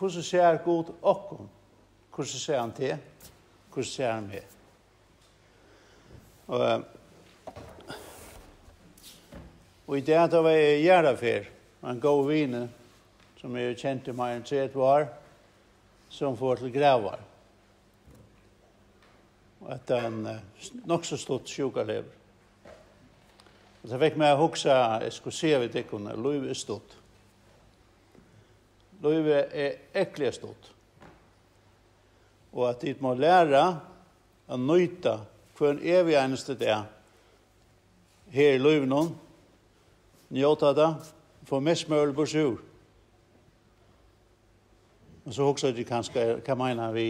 hvordan ser Gud okkum? Hvordan ser han til? Hvordan ser han med? Og i det da var jeg Gjerdafær, en god vine, som jeg kjente meg en 30 år, som får til Grævar. Og det er en nok så stort sjukalever. Og så fikk meg å huske, jeg skulle se ved det kunne, livet er stort. Livet er ekkelig stort. Og at de må lære å nøyte for en evig eneste dag her i livet noen, njøte det, få mest mulig på sur. Og så husker de kanskje, hva mener vi?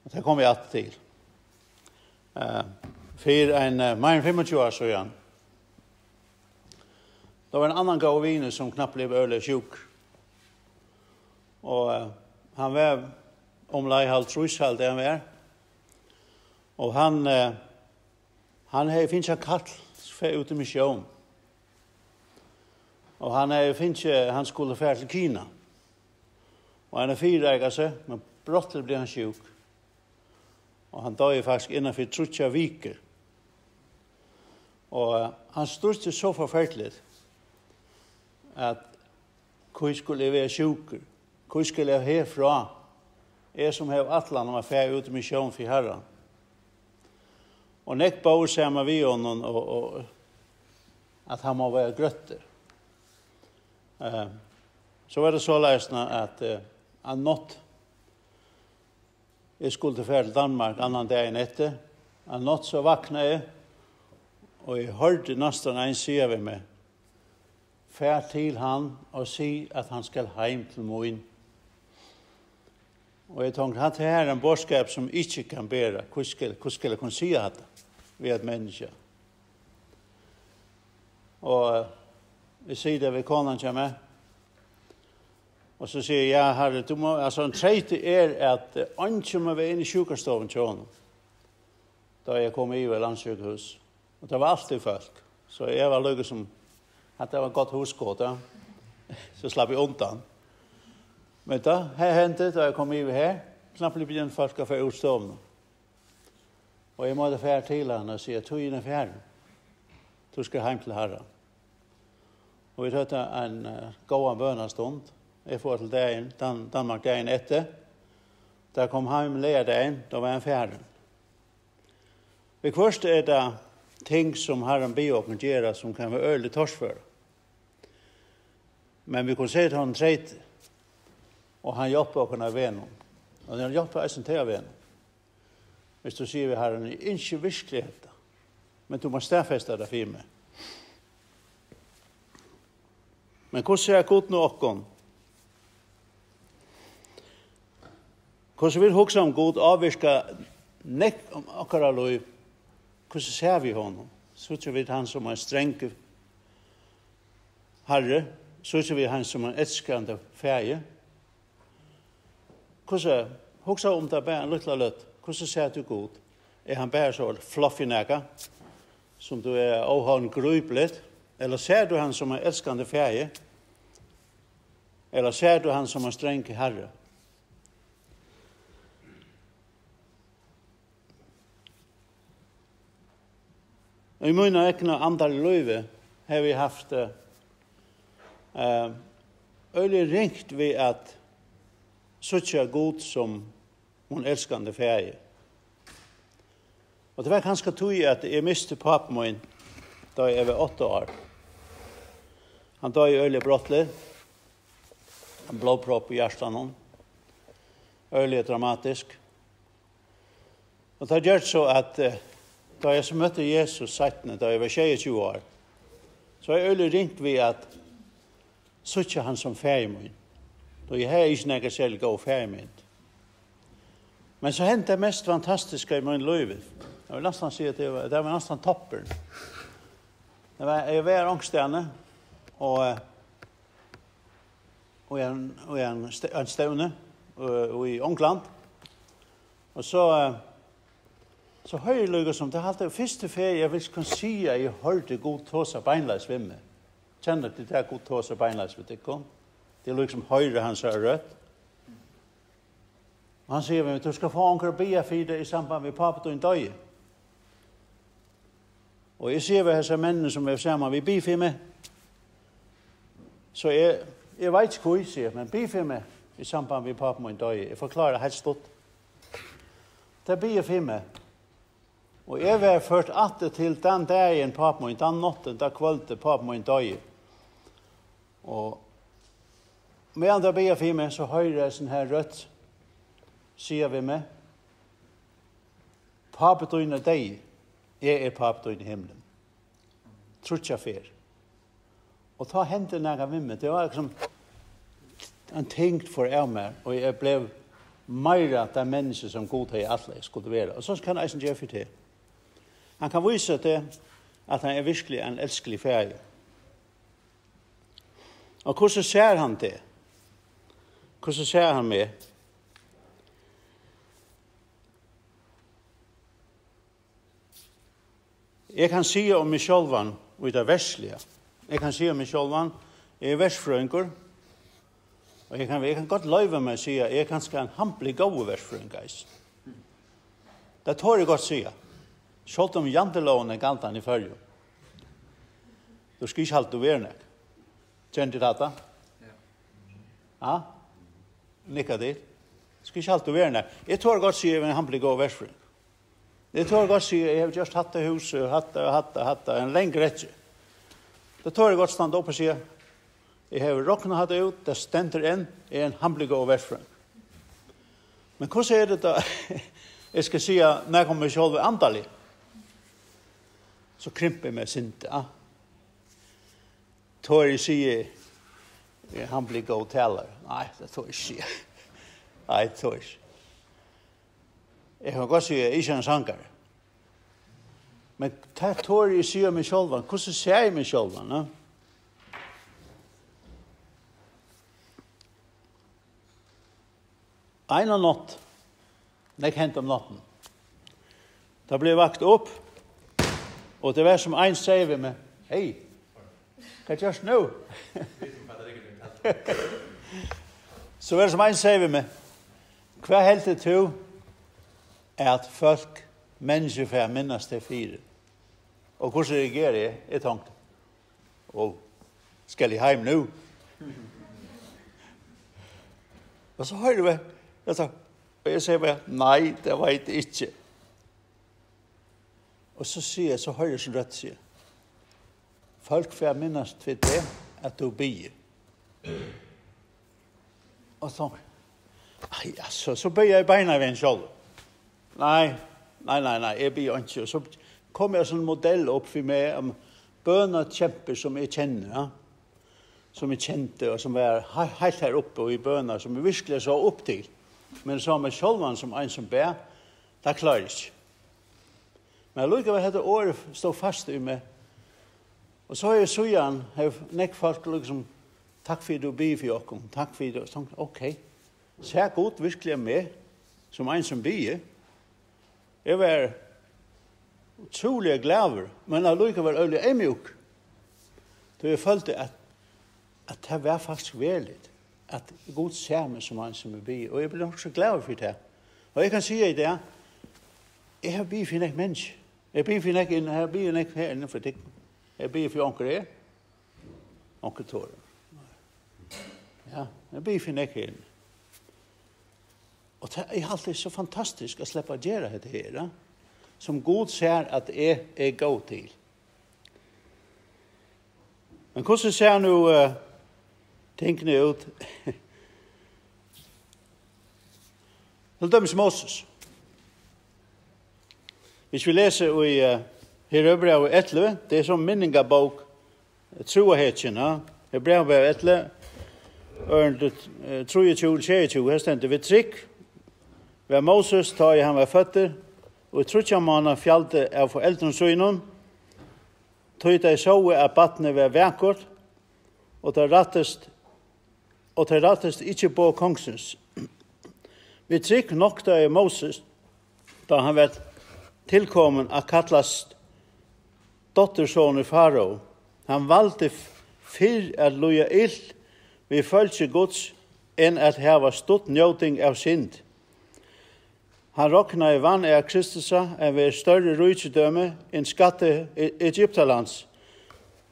Og det kommer vi alltid til. For en mer enn 25 år siden, det var en annan gav vine som knappt blev øyelig sjuk. Og han var omlai halvt trushalt det han var. Og han finnes kall for ut i mission. Og han skulle fære til Kina. Og han fyrreiket seg, men brottelig ble han sjuk. Og han døde faktisk innenfor 30 viker. Og han stod så forferdelig at hvor skulle jeg være sjuker? Hvor skulle jeg herfra? Jeg som har atlan om å fære ut i mission for Herren. Og nek bor sammen vi honom og at han må være grøtter. Så var det så løsende at han nått. Jeg skulle til fære til Danmark annan dagen etter. Han nått så vakna jeg, og jeg hørte nesten en sier ved meg, fær til han og si at han skal heim til moin. Og jeg tenkte at det er en bådskap som ikke kan bære. Hvordan skal jeg kunne si det ved et menneske? Og jeg sier det ved konen til meg. Og så sier jeg, ja, herre, du må, altså en tredje at ikke må være inne i sjukerstoven til honom. Da jeg kom i landsjukehus. Og det var alltid folk. Så jeg var lykke som at det var godt husgått. Ja. Så slapp jeg undan. Men da hendte da jeg kom i her, knappt begynte folk å få utstående. Og jeg måtte fære til han og si at tog inn i færen. Du skal hjem til Herren. Og vi tatt en god bønastund. Jeg får til dagen, Danmark dagen etter. Da kom hjem leder dagen, da var jeg færen. Ved først det ting som Herren ber og kan gjøre som kan være øyelig torsføre. Men vi kunne se til han tredje. Og han hjelper å kunne være noen. Og han hjelper eisen til å være noen. Hvis du sier vi har en ikke virkelighet, men du må stedfeste det for meg. Men hvordan ser Gud nå okkom? Hvordan vil huske om Gud avvirke nekk om akkurat lov? Hvordan ser vi honom? Så tror vi han som en streng herre. Så tror vi han som en elskende ferie. Hvordan huske om det bare en liten løtt? Hvordan ser du Gud? Er han bare så fluffy nægge? Som du er avhånd grublet? Eller ser du han som en elskende ferie? Eller ser du han som en streng herre? I mine ekne andre løyve har vi haft øyelig ringt ved at suttje god som hun elskende ferie. Og det var kanskje tog at jeg miste pappen min da jeg var 8 år. Han døde øyelig brottelig. En blodpropp i hjertet. Øyelig dramatisk. Og det har gjort så at da jeg så møtte Jesus 17, da jeg var 22 år, så har jeg øyelig ringt ved at suttje han som ferie min. Da jeg har ikke nægget selv gå ferie min. Men så hendte det mest fantastiske i min liv. Jeg vil nesten si at det var nesten toppen. Jeg var ångstene, og en stevne i Ångland. Og så høy lykke som det halte første ferie jeg vil kunne si at jeg hørte god tås av beinleis ved meg. Kjenner til det god tås av beinleis ved deg? Det liksom høyre hans rødt. Og han sier meg, du skal få anker bia for det i samband med papet og en døye. Og jeg sier ved disse mennene som er sammen, vi bifer med. Så jeg vet ikke hva jeg sier, men bifer med i samband med papet og en døye. Jeg forklarer helt stått. Det blir for meg. Og jeg var ført atter til den dagen papet og en den natten, da kvølte papet og en døye. Og medan det blir for meg, så hører jeg sånn her rødt, sier vi med, papet og en av deg, jeg papet og en i himmelen. Trutja fer. Og ta hendte næga med meg. Det var liksom en ting for jeg med, og jeg ble meira det menneske som god til alle skulle være. Og så kan jeg gjøre for det. Han kan vise til at han er virkelig en elskelig ferie. Og hvordan ser han det? Hvordan ser han med? Jeg kan si om meg sjølvan og det verslige. Jeg kan si om meg sjølvan, jeg er versfrøyngur, og jeg kan godt løyve meg og si at jeg kan skal en hampelig gode versfrøyngeis. Det tår jeg godt si. Selv om janteloven er galt han i førje. Du skal ikke halte være nek. Kjenner du dette? Ja. Nikka dit. Du skal ikke halte være nek. Jeg tår godt si at jeg er en hampelig gode versfrøyng. Det tror jeg godt sier, jeg har just hatt det huset, hatt det, en lengre rett. Det tror jeg godt stand opp og sier, jeg har råknet hatt det ut, det stender inn, jeg er en hamlig og versfrøng. Men hvordan er det da, jeg skal si, når jeg kommer selv andalig, så krymper jeg meg sint, ja. Tror jeg sier, jeg er hamlig og taler. Nei, det tror jeg sier. Nei, det tror jeg ikke. Jeg kan godt si at jeg ikke er en sanger. Men det tår jeg sier meg selv. Hvordan ser jeg meg selv? No? En av natt, det hentet om natten. Da ble jeg vakt opp, og det var som en sier ved meg, hei, hva gjørs nå? Så var det som en sier ved meg, hva helt det to? At folk, mennesker får minnes til fire. Og hvordan reagerer jeg? Jeg tenkte, skal jeg hjem nå? Og så hører vi, og jeg sier bare, nei, det vet jeg ikke. Og så sier jeg, så hører jeg så rett sier, folk får minnes til det, at du bier. Og så, så bøyer jeg beina ved en kjolv. Nei, jeg blir ikke. Så kom jeg sånn modell opp for meg om bønekjemper som jeg kjenner, ja? Som jeg kjente, og som var helt her oppe og i bøner, som jeg virkelig så opp til. Men så med sjølven som en som ber, det klarer jeg ikke. Men jeg lukker hva dette året stod fast i meg. Og så har jeg søgjen, nekk folk liksom, takk for du blir for okkum, takk for du, så ok, så er godt virkelig med, som en som blir. Jeg var utrolig glad, men jeg lukker var øyelig emjuk. Så jeg følte at det var faktisk veldig, at god ser meg som en som blir, og jeg ble nok så glad for det. Og jeg kan si i det, jeg har blitt for en menneske. Jeg blir for en inn, jeg blir en her innenfor ting. Jeg blir for onker her, onker tårer. Ja, jeg blir for en her inne. Og det er alltid så fantastisk å slippe å gjøre det her, ja? Som Gud ser at jeg er god til. Men hvordan ser nå tingene ut? Til dømes Moses. Hvis vi leser i Hebrevet 11, det er som minningabok, troahetjen, ja? Hebrevet 11, 23-22, her stender vi trygg. Ved Moses tar jeg han var føtter, og trutjamana fjallte av foreldrensøynen, tog de så at battene var vekkort, og det rattest ikke på kongsens. Vi trykk nok da Moses, da han var tilkommen av kallast dottersån i Farao. Han valgte fyr at loja ill vi følger Guds enn at hava stått njøting av synd. Han råkna i vann av Kristusa en ved større rydsedømme enn skatte Egyptalands,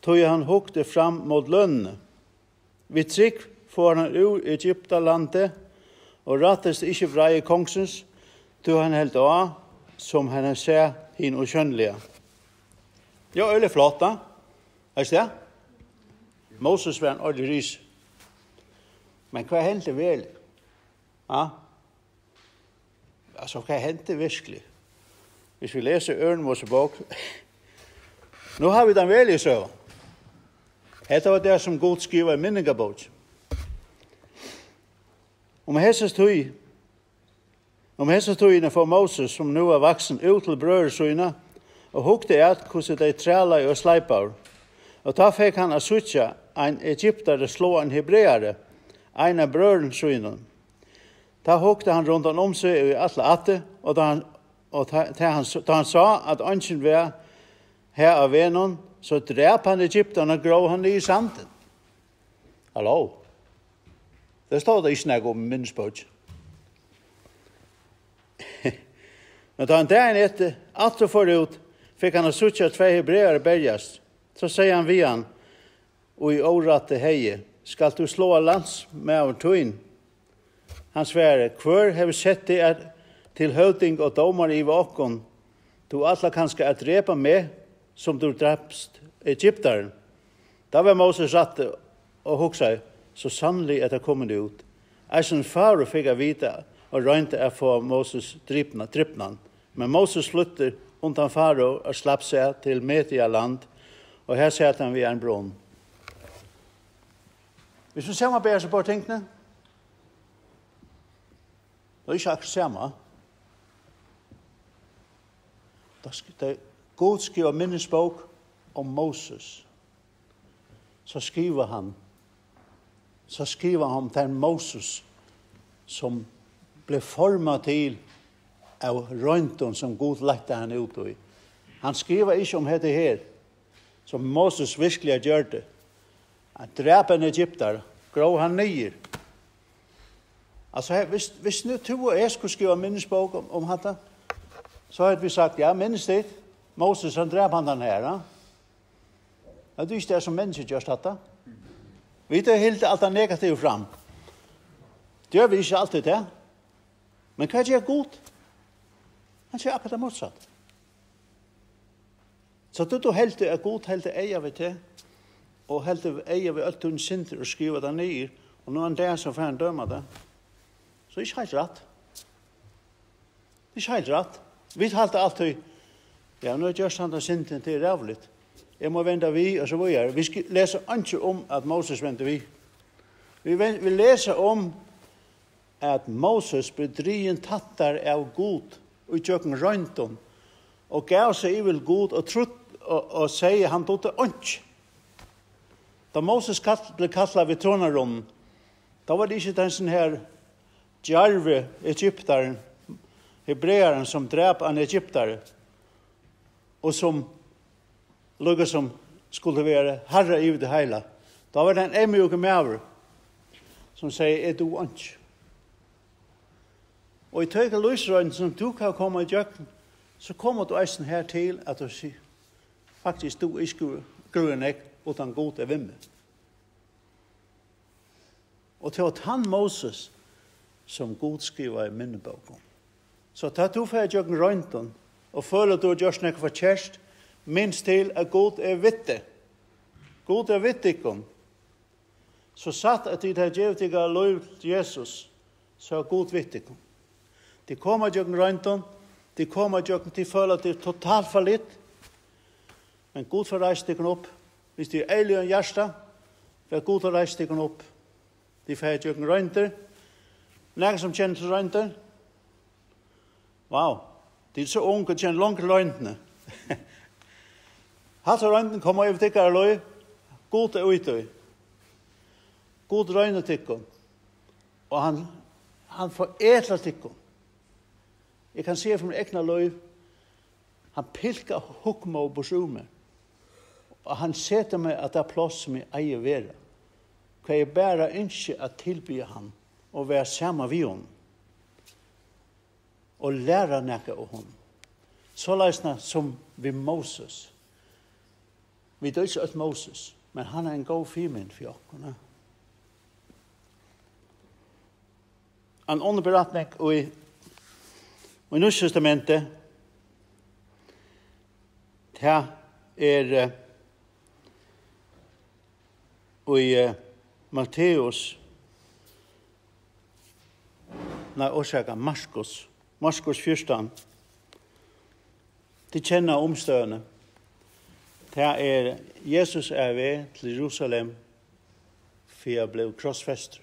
tog han hukte fram mot lønnene. Vi trygg får han ur Egyptalandet, og rattest ikke vrei kongsens, tog han helt av, som han ser hin og skjønnelige. Ja, øyelig flott da. Er det? Moses var en ordentlig ris. Men hva hendte vel? Ja? Altså, hva hendte virkelig? Hvis vi leser Ørnmosebok, nå har vi den vel i søvn. Dette var det som Gud skriver i minningabok. Om hesses tøyene for Moses, som nå er vaksen ut til brøresøyene, og hukte at hvordan de træla og sleipar. Og da fikk han å suttje en egyptere slå en hebreere, en av brøresøyene. Da hukte han rundt om seg i alle atte, og da han sa at ønsken var her av vennen, så drep han egypterne og grov han i sanden. Hallo? Det står det ikke snakk om minnesbøk. Men da han dagen etter, alt og forut, fikk han å suttje 2 hebreere bergast. Så sier han vi han, og i årette heie, skal du slå lands med av tøyen? Han svære, hver har sett det til høvding og domar i okkum, du alle kanskje at drepa med, som du drepst egyptaren. Da var Moses rett og hugsa, så sannelig at det kommer det ut. Eisen faro fikk jeg vite og røynte å få Moses trippnan. Men Moses flytter undan faro og slapp seg til Medialand, og her sier han vi en brunn. Hvis vi ser meg bedre så på tingene, det er ikke akkurat samme. Det er God skriver minnesbok om Moses. Så skriver han den Moses som ble formet til av røynton som God lette han ut i. Han skriver ikke om dette her, som Moses virkelig har gjort det. Han drep en egypter, grov han nyer. Altså, hvis nu to og jeg skulle skrive minnesbok om dette, så hadde vi sagt, ja, minnes det. Moses, han drep han den her, ja. Det er ikke det som mennesker gjør dette. Vi tar helt alt det negative fram. Det gjør vi ikke alltid det. Men hva gjør god? Han sier akkurat det motsatt. Så du helt er god, helt er eier vi til, og helt er eier vi alt hun synder og skriver det ned, og nå er det som får han døme det. Så det er ikke helt rett. Det er ikke helt rett. Vi talte alltid, ja, nå gjør han det synden til rævlig. Jeg må vente vi, og så videre. Vi leser ikke om at Moses venter vi. Vi leser om at Moses ble drien tattar av god og tjøkken røynton og gav seg i vil god og trutt og sier han tog til ånds. Da Moses ble kallet ved tronarommen, da var det ikke den sånn her djarve egyptaren, hebreeren som drep en egyptare og som lukket som skulle være herre i det hele. Da var det en emjuke medover som sier, du ånds? Og i tøyke lysrøyden som du kan komme i djøkken, så kommer du eisen her til at du sier, faktisk du ikke grunn ek, utan god er vimme. Og til at han Moses, som god skriver i minneboken. Så ta du for djøkken røynden, og føler du gjør snakke for kjærst, minst til at god er vitte. God er vittikon. Så satt at de har givet deg lov til Jesus, så er god vittikon. De kommer til røynton, de kommer til føle at det er totalt for litt, men god får reise deg opp. Hvis de er eilig og hjärsta, for god får reise deg opp. De får til røynter. Noen som kjenner til røynter? Wow, de er så unge og kjenner langt røyntene. Hatt og røynten kommer over tikkere løy, god er ute. God røyner tikkene. Og han får etla tikkene. Jeg kan se fra min egna løy, han pilker hukma og borsume. Og han setter meg at det er plass som jeg eier vera. hva jeg bare ønsker at tilby han og være sammen med hon og lære noe av hon. Så løsne som vi Moses. Vi dør ikke at Moses, men han en god firmen for oss. En underberetning i Nye Testamentet, det i Matteus, Markus 14, de kjenner omstøene. Det Jesus ved til Jerusalem for jeg ble krossfester.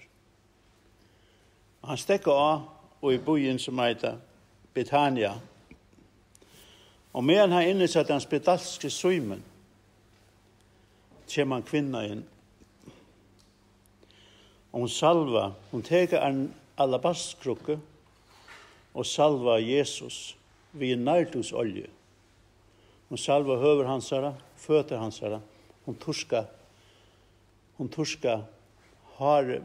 Han stekker av og i byen som heter Betania. Og medan han innesatt den spedalske søymen, kommer en kvinna inn. Og hun teker en alabastkrukke og salva Jesus vid nardhusolje. Hun salva høver hansara, føtter hansara. Hun torska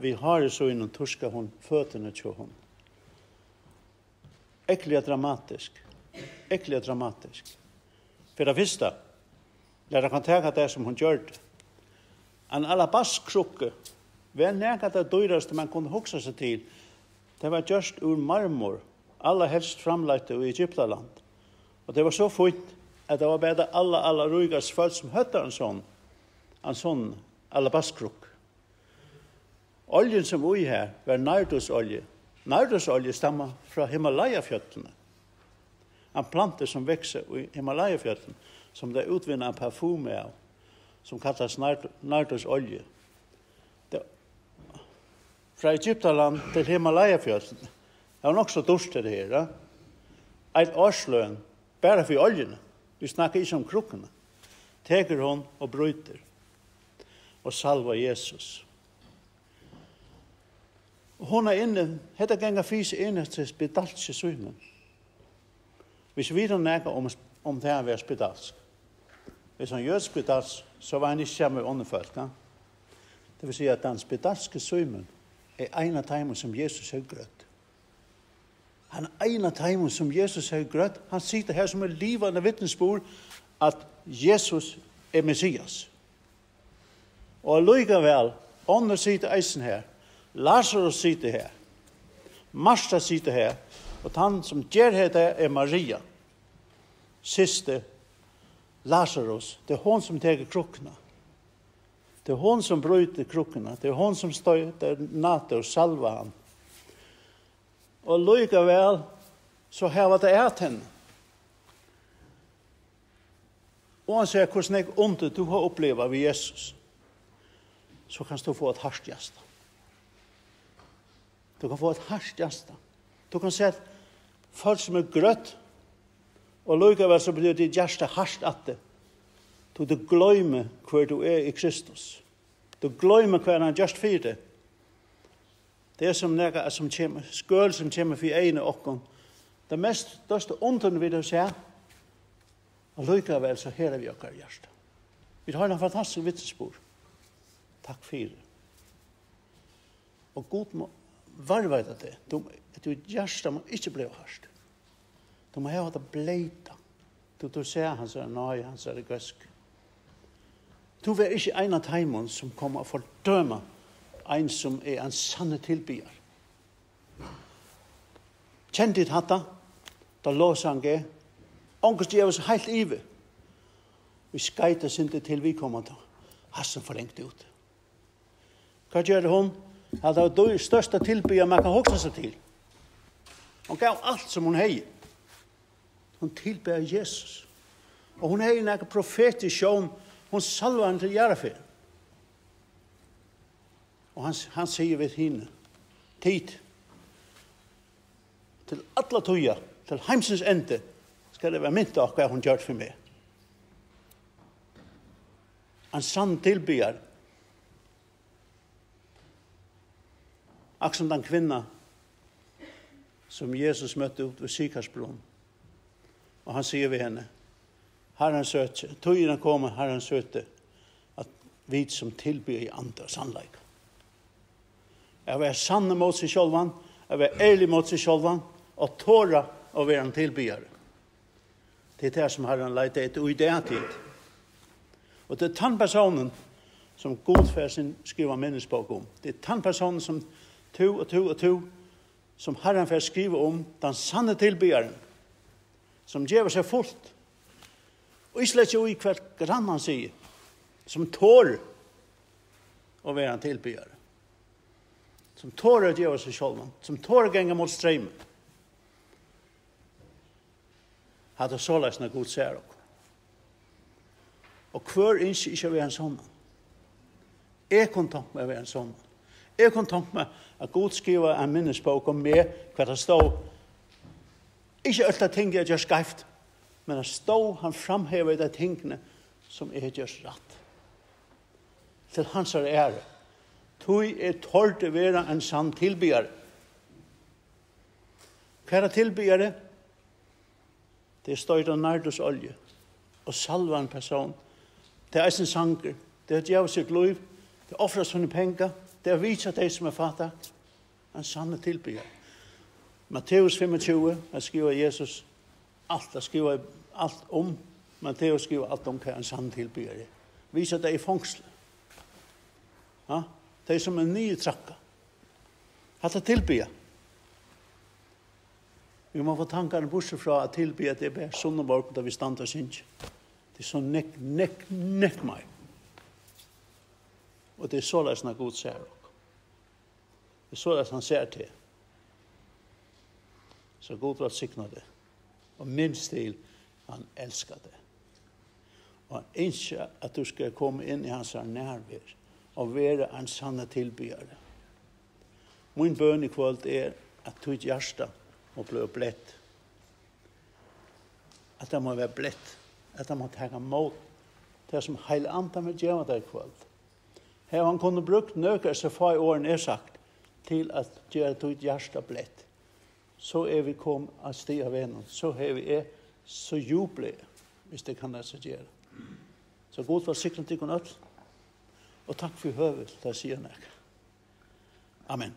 vi har så innan torska hon fötterna till hon. Äckligt dramatisk. För det första, när jag kan tänka det som hon gjorde. En alabastkrukke, var näkat det dyraste man kunde huxa sig till. Det var just ur marmor, allra helst framlagt i Egyptaland. Och det var så fint att det var bara alla rygars folk som hötte en sån alabastkrukke. Oljen som vi her var nardusolje. Nardusolje stammer fra Himalaya-fjötterna. En plante som växer i Himalaya-fjötterna, som det utvinner en parfum av, som kallas nardusolje. Fra Egyptaland til Himalaya-fjötterna, det var nok så dårst det her. Et årsløn, bare for oljene. Vi snakker ikke om krukkene. Teker hon og bryter. Og salva Jesus. Hon inne, hetta ganga fys inne til spedalske søymen. Hvis vi don't nægge om det var spedalsk. Hvis han gjør spedalsk, så var han ikke sammen med åndefolk. Det vil si at den spedalske søymen en av timen som Jesus har grøtt. Han en av timen som Jesus har grøtt. Han sitter her som livande vittnesbord at Jesus Messias. Og likevel, ånden sitter eisen her. Lazarus sitter her. Martha sitter her. Og han som gjør det Maria. Siste Lazarus. Det hon som teker krukkene. Det hon som bryter krukkene. Det hon som støyter natt og salva han. Og likevel så har det henne. Og han sier hvordan jeg ondt du har opplevd ved Jesus. Så kan du få et hardt Du kan få et hardt Du kan se at folk som grøtt, og likevel så blir det hjertet hardt at det. Du glemmer hver du i Kristus. Du glemmer hver han just for det. Det er som noe som kommer, skøl som kommer for ene okkum. Det mest største ondt vi det ser, og likevel så her vi okkar hjerte. Vi har en fantastisk vittnesbord. Takk for det. Og god må varvete det. Du hjerte må ikke bli hardt. Du må ha det bleita. Du ser hans er nøye, hans er gøsk. Du er ikke en av teimene som kommer å fordøme en som en sanne tilbyr. Kjent ditt hatta, da låsang er, ångest gjør oss helt ive. Vi skajter sin til vi kommer til. Hassen forlengt ut. Hva gjør det hun? Ja, det var det største tilbyr man kan hoksa seg til. Hun gav alt som hun hei. Hun tilbyr Jesus. Og hun hei en profetisk sjån. Hun salva han til Jarafir. Og han sier ved henne, tid, til alle tøya, til heimsens ende, skal det være mynt av hva hun gjør for meg. En sann tilbyr. Akkurat som den kvinna som Jesus møtte ut ved Sikarsbron. Og han sier ved henne, Herren søte, tøyene kommer, Herren søte, at vi som tilbyr i andre sannleik. Jeg var sanne mot seg sjølvan, jeg var ærlig mot seg sjølvan, og tåra å være en tilbyere. Det er det som Herren leiter etter, og i det tid. Og det er den personen som Godfærsen skriver minnesbok om. Det er den personen som to, som Herren får skrive om, den sanne tilbyeren, som gjør seg fullt. Og ikke lett jo i hvert grann han sier, som tår å være en tilbyere. Som tår å gjøre seg selv, som tår å gjenge mot strømmen. Hadde så løsende god ser dere. Og hver ønsker ikke å være en sånn. Jeg kunne tenke meg å være en sånn. Jeg kunne tenke meg at Gud skriver en minnesbok om meg, hva det står. Ikke alt det tingene jeg gjør skreift, men det står han framhever de tingene som jeg gjør rett. Til hans ære. Tog er tårt å være en sann tilbyere. Hva er tilbyere? Det er støyt av nardus olje og salva en person. Det er eisen sanger. Det er djeva sitt liv. Det er offret sånne penger. Det er vitsat de som er fattet. En sanne tilbyggere. Matteus 25, jeg skriver Jesus alt. Jeg skriver alt om. Matteus skriver alt om hva en sanne tilbyggere er. Vitsat de i fangsel. Ja? De som er nye trakka. Hatt det tilbyggere. Vi må få tankene bortsett fra at tilby at det er bare Sunneborg da vi stand og synes. Det er så nekk meg. Og det er så løsende Gud ser dere. Det er så løsende han ser til. Så Gud var siknet det. Og min stil, han elsker det. Og han ønsker at du skal komme inn i hans nærvær og være en sanne tilbyere. Min bønn i kveld er at du ikke hjerte og ble blett. At det må være blett. At det må ta mot det som hele andre med gjøre det i kveld. Her han kunne brukt nøkker så få i årene er sagt til at gjøre det hjerte blett. Så er vi kommet av sted av vennen. Så er vi så jublige, hvis det kan lese gjøre. Så god var sikkerhet til å nødt. Og takk for høvet, det sier jeg. Amen.